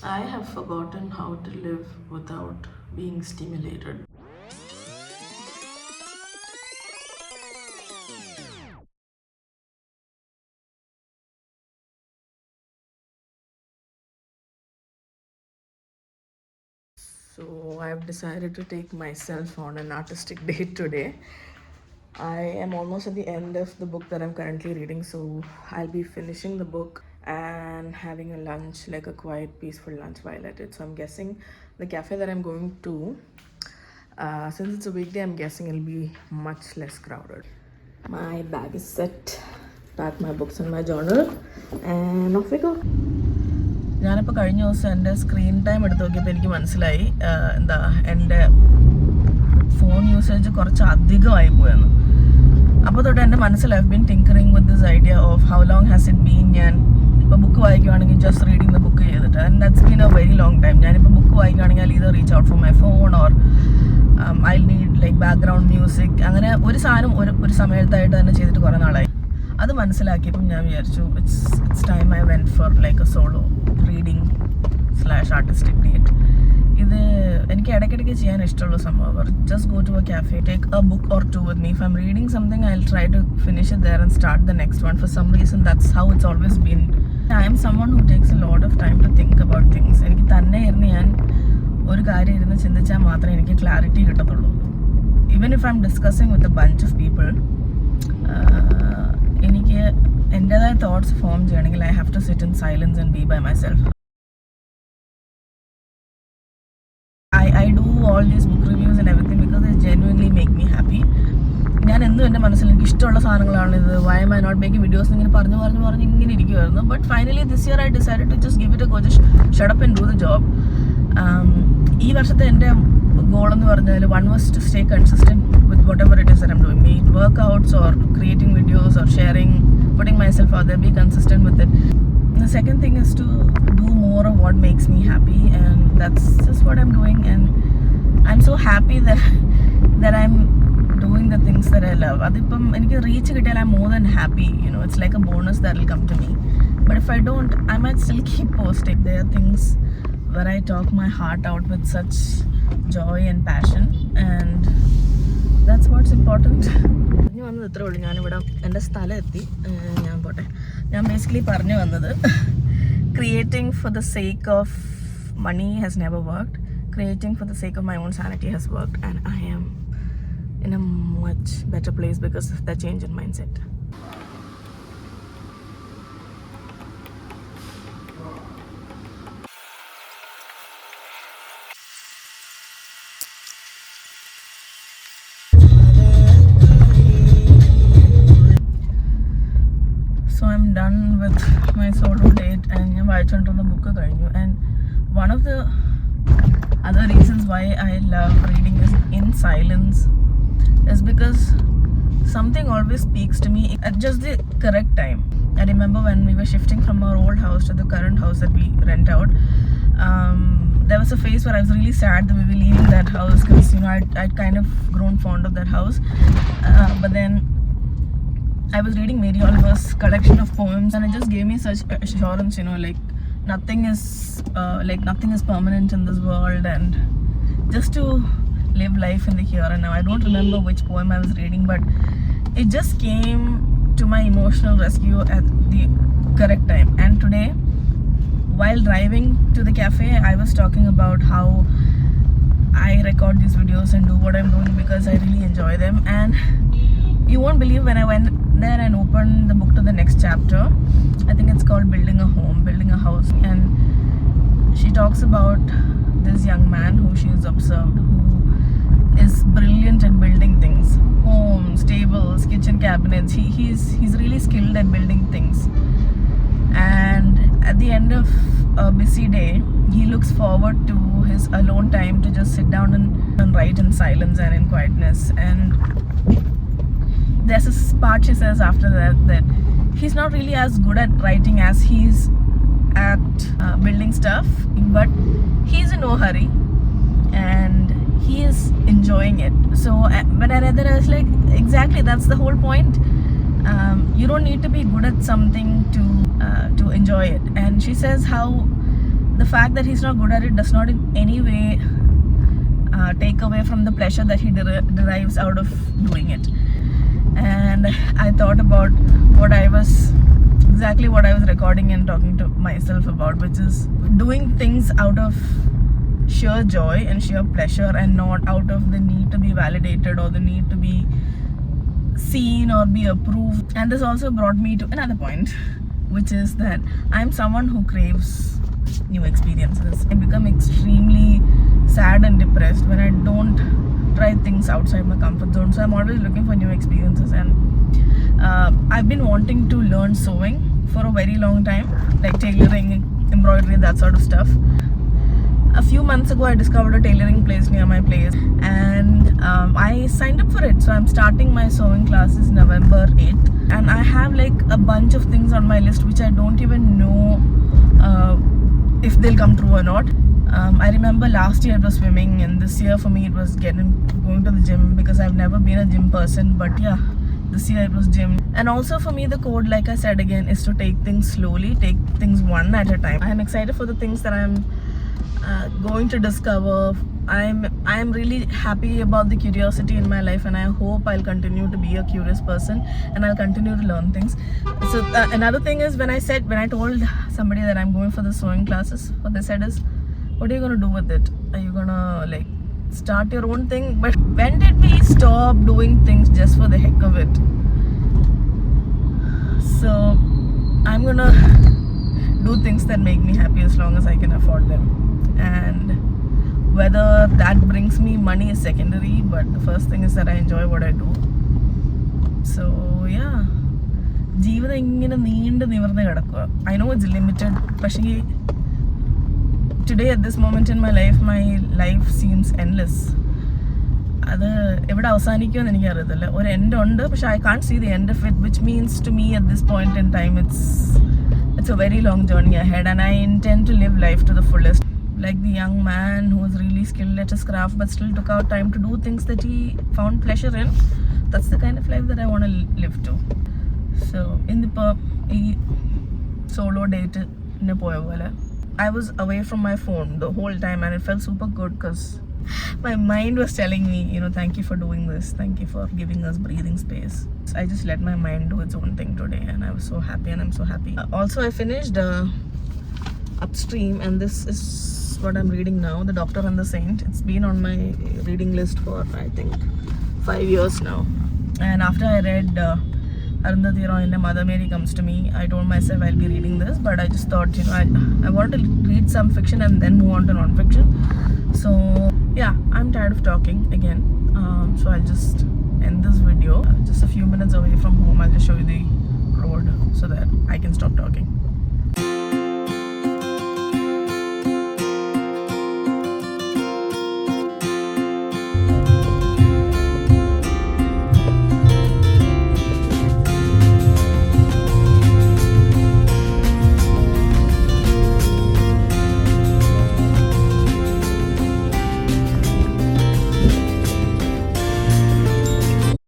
I have forgotten how to live without being stimulated. So I've decided to take myself on an artistic date today. I am almost at the end of the book that I'm currently reading, so I'll be finishing the book and having a lunch, like a quiet, peaceful lunch while at it. So I'm guessing the cafe that I'm going to, since it's a weekday, I'm guessing it'll be much less crowded. My bag is set, pack my books and my journal, and off we go. ഞാനിപ്പോൾ കഴിഞ്ഞ ദിവസം എൻ്റെ screen time എടുത്ത് നോക്കിയപ്പോൾ എനിക്ക് മനസ്സിലായി എന്താ എൻ്റെ ഫോൺ യൂസേജ് കുറച്ച് അധികമായി പോയെന്ന്. അപ്പോൾ തൊട്ട് എൻ്റെ മനസ്സിൽ I have been tinkering with this idea of how long has it been. ഞാൻ ഇപ്പോൾ ബുക്ക് വായിക്കുകയാണെങ്കിൽ ജസ്റ്റ് റീഡിങ് ദ ബുക്ക് ചെയ്തിട്ട്, and that's been A very long time. ഞാനിപ്പോൾ ബുക്ക് വായിക്കുകയാണെങ്കിൽ I either reach out from my phone or I need like background music. അങ്ങനെ ഒരു സാധനം ഒരു സമയത്തായിട്ട് തന്നെ ചെയ്തിട്ട് കുറേ നാളായി. അത് മനസ്സിലാക്കിയപ്പം ഞാൻ വിചാരിച്ചു it's time I went for like a solo reading / artistic date. ഇത് എനിക്ക് ഇടയ്ക്കിടയ്ക്ക് ചെയ്യാൻ ഇഷ്ടമുള്ള സംഭവം. Just go to a cafe, take a book or two with me. If I'm reading something, I'll try to finish it there and start the next one. For some reason, that's how it's always been. I am someone who takes a lot of time to think about things. എനിക്ക് തന്നെ ഇരുന്ന് ഞാൻ ഒരു കാര്യം ഇരുന്ന് ചിന്തിച്ചാൽ മാത്രമേ എനിക്ക് ക്ലാരിറ്റി കിട്ടത്തുള്ളൂ. Even if I'm discussing with a bunch of people, എനിക്ക് എൻ്റെതായ തോട്ട്സ് ഫോം ചെയ്യണമെങ്കിൽ I have to sit in silence and be by myself. I do all these book reviews and everything because they genuinely make me happy. ഞാൻ എന്നും എൻ്റെ മനസ്സിൽ എനിക്ക് ഇഷ്ടമുള്ള സാധനങ്ങളാണിത്. Why am I not making videos ഇങ്ങനെ പറഞ്ഞ് ഇങ്ങനെ ഇരിക്കുമായിരുന്നു. But finally this year I decided to just give it a go, just shut up and do the job. ഈ വർഷത്തെ എൻ്റെ goal എന്ന് പറഞ്ഞാൽ one was to stay consistent with whatever it is that I'm doing, be it workouts or creating videos or sharing, putting myself out there, be consistent with it. The second thing is to do more of what makes me happy, and that's just what I'm doing. And I'm so happy that I'm doing the things that I love. Adippam eniki reach kittiyal I'm more than happy, it's like a bonus that will come to me. But if I don't, I might still keep posting. There are things where I talk my heart out with such joy and passion, and that's what's important. പറഞ്ഞു വന്നത് ഇത്രേ ഉള്ളൂ. ഞാനിവിടെ എൻ്റെ സ്ഥലം എത്തി. ഞാൻ basically പറഞ്ഞു വന്നത് creating for the sake of money has never worked. Creating for the sake of my own sanity has worked, and I am in a much better place because of that change in mindset. So I'm done with my solo date and ഞാൻ വായിച്ചുകൊണ്ടിരുന്ന book കഴിഞ്ഞു. And one of the other reasons why I love reading this in silence is because something always speaks to me at just the correct time. I remember when we were shifting from our old house to the current house that we rent out, there was a phase where I was really sad that we were leaving that house because I'd kind of grown fond of that house, but then I was reading Mary Oliver's collection of poems, and it just gave me such assurance, like nothing is permanent in this world, and just to live life in the here and now. I don't remember which poem I was reading, but it just came to my emotional rescue at the correct time. And today, while driving to the cafe, I was talking about how I record these videos and do what I'm doing because I really enjoy them. And you won't believe when I went there and opened the book to the next chapter. I think it's called Building a Home, Building a House. And she talks about this young man who she has observed, who is brilliant at building things. Homes, tables, kitchen cabinets. He's really skilled at building things. And at the end of a busy day, he looks forward to his alone time to just sit down and write in silence and in quietness. And there's this part she says after that he's not really as good at writing as he's at building stuff, but he's in no hurry and he is enjoying it. So when I read that, I was like, exactly, that's the whole point. You don't need to be good at something to enjoy it. And she says how the fact that he's not good at it does not in any way take away from the pleasure that he derives out of doing it. And I thought about exactly what I was recording and talking to myself about, which is doing things out of sheer joy and sheer pleasure, and not out of the need to be validated or the need to be seen or be approved. And this also brought me to another point, which is that I'm someone who craves new experiences. I become extremely sad and depressed when I don't try things outside my comfort zone. So I'm always looking for new experiences, and I've been wanting to learn sewing for a very long time, like tailoring, embroidery, that sort of stuff. A few months ago, I discovered a tailoring place near my place, and I signed up for it. So I'm starting my sewing classes November 8th, and I have like a bunch of things on my list which I don't even know if they'll come true or not. I remember last year it was swimming, and this year for me it was going to the gym, because I've never been a gym person. But yeah, this year it was gym. And also for me, the code, like I said again, is to take things slowly, take things one at a time. I'm excited for the things that I'm going to discover. I'm really happy about the curiosity in my life, and I hope I'll continue to be a curious person, and I'll continue to learn things. So another thing is, when I told somebody that I'm going for the sewing classes, what they said is, what are you gonna do with it? Are you gonna like start your own thing? But when did we stop doing things just for the heck of it? So I'm gonna do things that make me happy as long as I can afford them. And whether that brings me money is secondary, but the first thing is that I enjoy what I do. So yeah, ജീവിതം ഇങ്ങനെ നീണ്ടു നിവർന്ന് കിടക്കുക. I know it's limited, പക്ഷേ today at this moment in my life seems endless. അത് എവിടെ അവസാനിക്കുമെന്ന് എനിക്കറിയത്തില്ല. ഒരു എൻഡ് ഉണ്ട്, പക്ഷെ I can't see the end of it, which means to me at this point in time it's a very long journey ahead, and I intend to live life to the fullest. Like the young man who was really skilled at his craft but still took out time to do things that he found pleasure in. That's the kind of life that I want to live to. So in the solo date പോയ പോലെ, I was away from my phone the whole time, and it felt super good because my mind was telling me, thank you for doing this, thank you for giving us breathing space. I just let my mind do its own thing today, and I was so happy, and I'm so happy. Also, I finished Upstream, and this is what I'm reading now, The Doctor and the Saint. It's been on my reading list for I think 5 years now. And after I read Arundhati Roy and Mother Mary Comes to Me, I told myself I'll be reading this, but I just thought, I wanted to read some fiction and then move on to non-fiction. So yeah, I'm tired of talking again, so I'll just end this video. Just a few minutes away from home, I'll just show you the road so that I can stop talking.